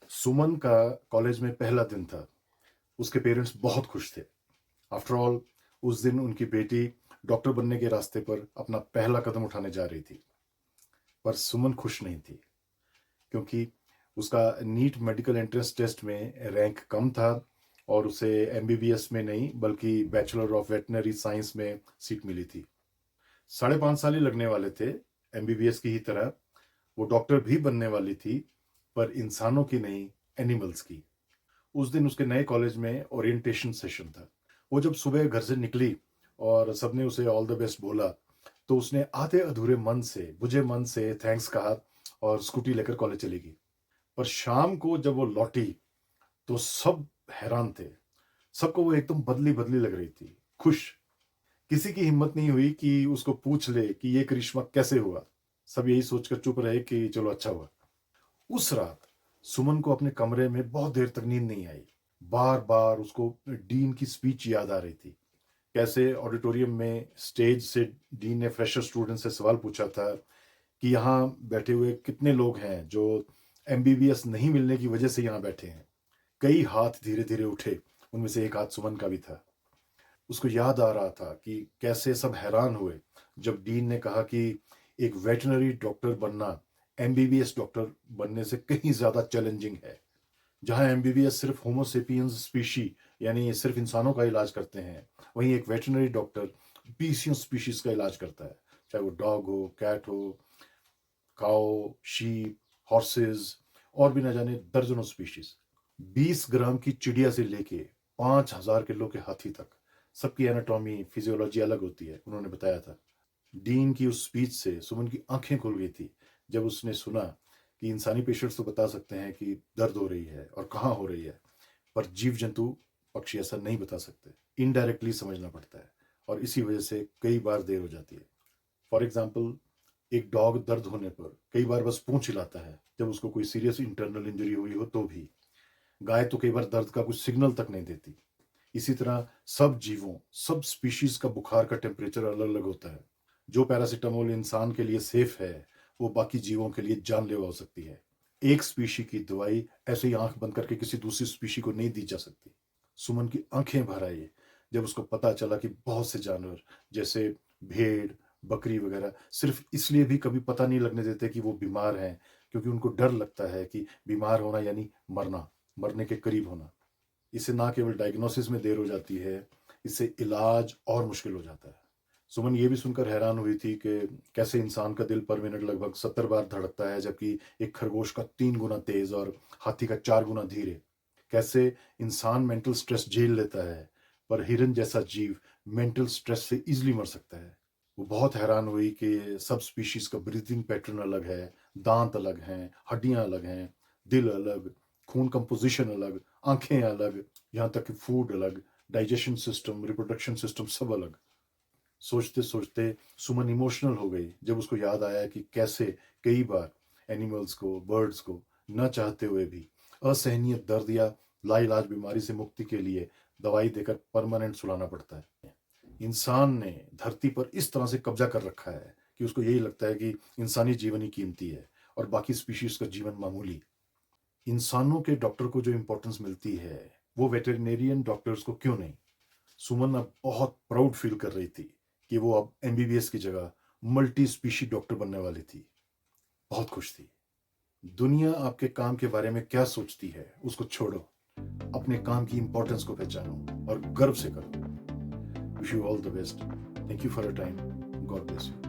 सुमन का कॉलेज में पहला दिन था। उसके पेरेंट्स बहुत खुश थे। आफ्टर ऑल उस दिन उनकी बेटी डॉक्टर बनने के रास्ते पर अपना पहला कदम उठाने जा रही थी। पर सुमन खुश नहीं थी क्योंकि उसका नीट मेडिकल एंट्रेंस टेस्ट में रैंक कम था और उसे एमबीबीएस में नहीं बल्कि बैचलर ऑफ वेटनरी साइंस में सीट मिली थी। 5.5 साल ही लगने वाले थे। एमबीबीएस की ही तरह वो डॉक्टर भी बनने वाली थी, पर इंसानों की नहीं, एनिमल्स की। उस दिन उसके नए कॉलेज में ओरिएंटेशन सेशन था। वो जब सुबह घर से निकली और सबने उसे ऑल द बेस्ट बोला, तो उसने आधे अधूरे मन से, बुझे मन से थैंक्स कहा और स्कूटी लेकर कॉलेज चली गई। पर शाम को जब वो लौटी, तो सब हैरान थे। सबको वो एकदम बदली-बदली लग रही थी, खुश। किसी की हिम्मत नहीं हुई कि उसको पूछ ले कि ये करिश्मा कैसे हुआ? सब यही सोचकर चुप रहे कि चलो अच्छा हुआ। उस रात सुमन को अपने कमरे में बहुत देर तक नींद नहीं आई। बार-बार उसको डीन की स्पीच याद आ रही थी। कैसे ऑडिटोरियम में स्टेज से डीन ने फ्रेशर स्टूडेंट से सवाल पूछा था कि यहाँ बैठे हुए कितने लोग हैं जो एमबीबीएस नहीं मिलने की वजह से यहाँ बैठे हैं। कई हाथ धीरे-धीरे उठे, उनमें से एक हाथ सुमन का भी था। उसको याद आ रहा था कि कैसे सब हैरान हुए जब डीन ने कहा कि एक वेटरनरी डॉक्टर बनना एमबीबीएस डॉक्टर बनने से कहीं ज्यादा चैलेंजिंग है। जहां एमबीबीएस सिर्फ होमोसेपियंस स्पीशी यानी सिर्फ इंसानों का इलाज करते हैं, वहीं एक वेटरनरी डॉक्टर बीसियों स्पीशीज का इलाज करता है, चाहे वो डॉग हो, कैट हो, काओ, शीप, हॉर्सेस और भी ना जाने दर्जनों स्पीशीज। 20 ग्राम की चिड़िया से लेके 5,000 किलो के हाथी तक सबकी एनाटॉमी, फिजियोलॉजी अलग होती है, उन्होंने बताया था। डीन की उस स्पीच से सुमन की आंखें खुल गई थी जब उसने सुना कि इंसानी पेशेंट्स तो बता सकते हैं कि दर्द हो रही है और कहाँ हो रही है, पर जीव जंतु, पक्षी ऐसा नहीं बता सकते। इनडायरेक्टली समझना पड़ता है और इसी वजह से कई बार देर हो जाती है। फॉर एग्जाम्पल, एक डॉग दर्द होने पर कई बार बस पूंछ हिलाता है जब उसको कोई सीरियस इंटरनल इंजरी हुई हो, तो भी गाय तो कई बार दर्द का कुछ सिग्नल तक नहीं देती। इसी तरह सब जीवों, सब स्पीशीज का बुखार का टेम्परेचर अलग अलग होता है। जो पैरासिटामोल इंसान के लिए सेफ है, वो बाकी जीवों के लिए जानलेवा हो सकती है। एक स्पीशी की दवाई ऐसे ही आंख बंद करके किसी दूसरी स्पीशी को नहीं दी जा सकती। सुमन की आंखें भर आई जब उसको पता चला कि बहुत से जानवर, जैसे भेड़, बकरी वगैरह, सिर्फ इसलिए भी कभी पता नहीं लगने देते कि वो बीमार हैं, क्योंकि उनको डर लगता है कि बीमार होना यानी मरना, मरने के करीब होना। इससे ना केवल डायग्नोसिस में देर हो जाती है, इससे इलाज और मुश्किल हो जाता है। सुमन ये भी सुनकर हैरान हुई थी कि कैसे इंसान का दिल पर मिनट लगभग 70 बार धड़कता है, जबकि एक खरगोश का 3 गुना तेज और हाथी का 4 गुना धीरे। कैसे इंसान मेंटल स्ट्रेस झेल लेता है, पर हिरन जैसा जीव मेंटल स्ट्रेस से इजिली मर सकता है। वो बहुत हैरान हुई कि सब स्पीशीज का ब्रीथिंग पैटर्न अलग है, दांत अलग हैं, हड्डियां अलग हैं, दिल अलग, खून कंपोजिशन अलग, आंखें अलग, यहाँ तक कि फूड अलग, डाइजेशन सिस्टम, रिप्रोडक्शन सिस्टम सब अलग। सोचते सोचते सुमन इमोशनल हो गई जब उसको याद आया कि कैसे कई बार एनिमल्स को, बर्ड्स को न चाहते हुए भी असहनीय दर्द या लाइलाज बीमारी से मुक्ति के लिए दवाई देकर परमानेंट सुलाना पड़ता है। इंसान ने धरती पर इस तरह से कब्जा कर रखा है कि उसको यही लगता है कि इंसानी जीवन ही कीमती है और बाकी स्पीशीज का जीवन मामूली। इंसानों के डॉक्टर को जो इंपॉर्टेंस मिलती है, वो वेटरनेरियन डॉक्टर्स को क्यों नहीं? सुमन अब बहुत प्राउड फील कर रही थी कि वो अब एमबीबीएस की जगह मल्टी स्पीशी डॉक्टर बनने वाली थी। बहुत खुश थी। दुनिया आपके काम के बारे में क्या सोचती है उसको छोड़ो, अपने काम की इंपॉर्टेंस को पहचानो और गर्व से करो। Wish you all the best. Thank you for your time. God bless you.